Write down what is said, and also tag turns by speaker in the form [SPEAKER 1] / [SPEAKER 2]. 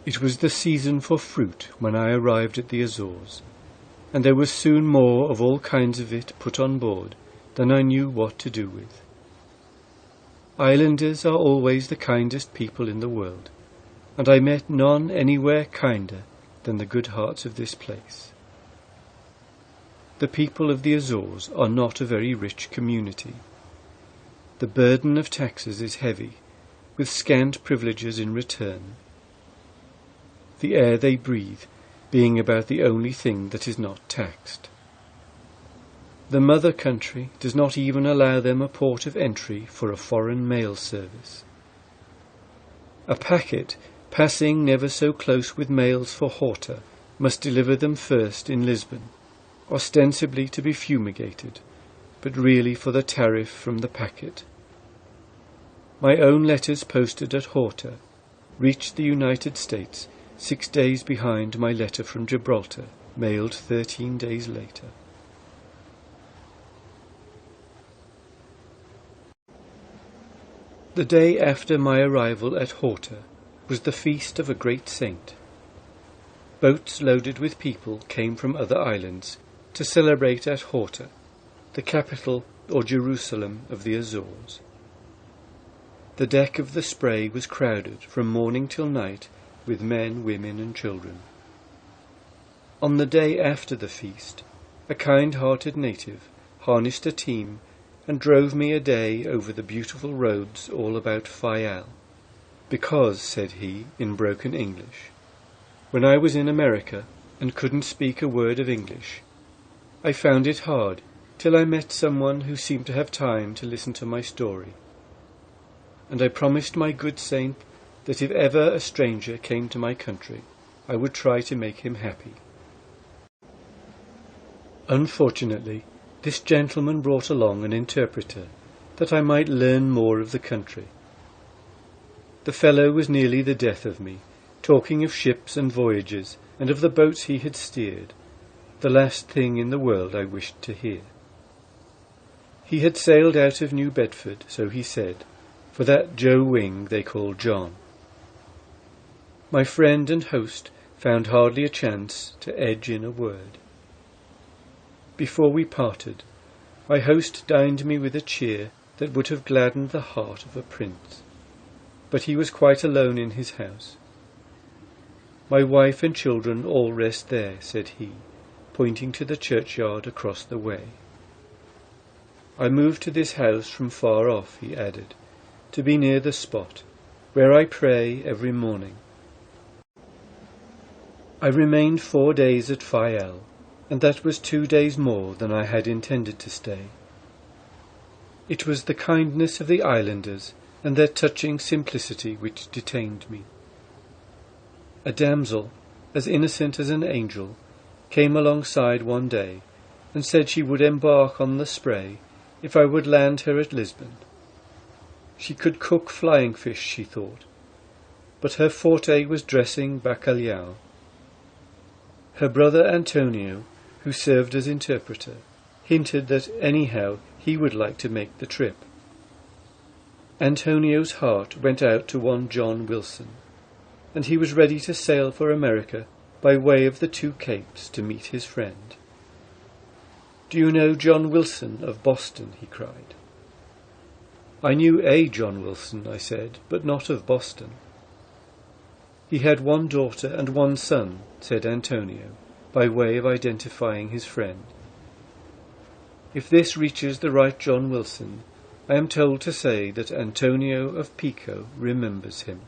[SPEAKER 1] It was the season for fruit when I arrived at the Azores, and there was soon more of all kinds of it put on board than I knew what to do with. Islanders are always the kindest people in the world, and I met none anywhere kinder than the good hearts of this place. The people of the Azores are not a very rich community. The burden of taxes is heavy, with scant privileges in return. The air they breathe being about the only thing that is not taxed. The mother country does not even allow them a port of entry for a foreign mail service. A packet passing never so close with mails for Horta must deliver them first in Lisbon, ostensibly to be fumigated, but really for the tariff from the packet. My own letters posted at Horta reached the United States 6 days behind my letter from Gibraltar, mailed 13 days later. The day after my arrival at Horta was the feast of a great saint. Boats loaded with people came from other islands to celebrate at Horta, the capital or Jerusalem of the Azores. The deck of the Spray was crowded from morning till night with men, women and children. On the day after the feast, a kind-hearted native harnessed a team and drove me a day over the beautiful roads all about Fayal, because, said he, in broken English, when I was in America and couldn't speak a word of English, I found it hard till I met someone who seemed to have time to listen to my story. And I promised my good saint that if ever a stranger came to my country, I would try to make him happy. Unfortunately, this gentleman brought along an interpreter, that I might learn more of the country. The fellow was nearly the death of me, talking of ships and voyages, and of the boats he had steered, the last thing in the world I wished to hear. He had sailed out of New Bedford, so he said, for that Joe Wing they called John. My friend and host found hardly a chance to edge in a word. Before we parted, my host dined me with a cheer that would have gladdened the heart of a prince, but he was quite alone in his house. My wife and children all rest there, said he, pointing to the churchyard across the way. I moved to this house from far off, he added, to be near the spot where I pray every morning. I remained 4 days at Fayal, and that was 2 days more than I had intended to stay. It was the kindness of the islanders and their touching simplicity which detained me. A damsel, as innocent as an angel, came alongside one day and said she would embark on the Spray if I would land her at Lisbon. She could cook flying fish, she thought, but her forte was dressing bacalhau. Her brother Antonio, who served as interpreter, hinted that anyhow he would like to make the trip. Antonio's heart went out to one John Wilson, and he was ready to sail for America by way of the 2 Capes to meet his friend. "Do you know John Wilson of Boston?" he cried. "I knew a John Wilson," I said, "but not of Boston." "He had 1 daughter and 1 son," said Antonio, by way of identifying his friend. If this reaches the right John Wilson, I am told to say that Antonio of Pico remembers him.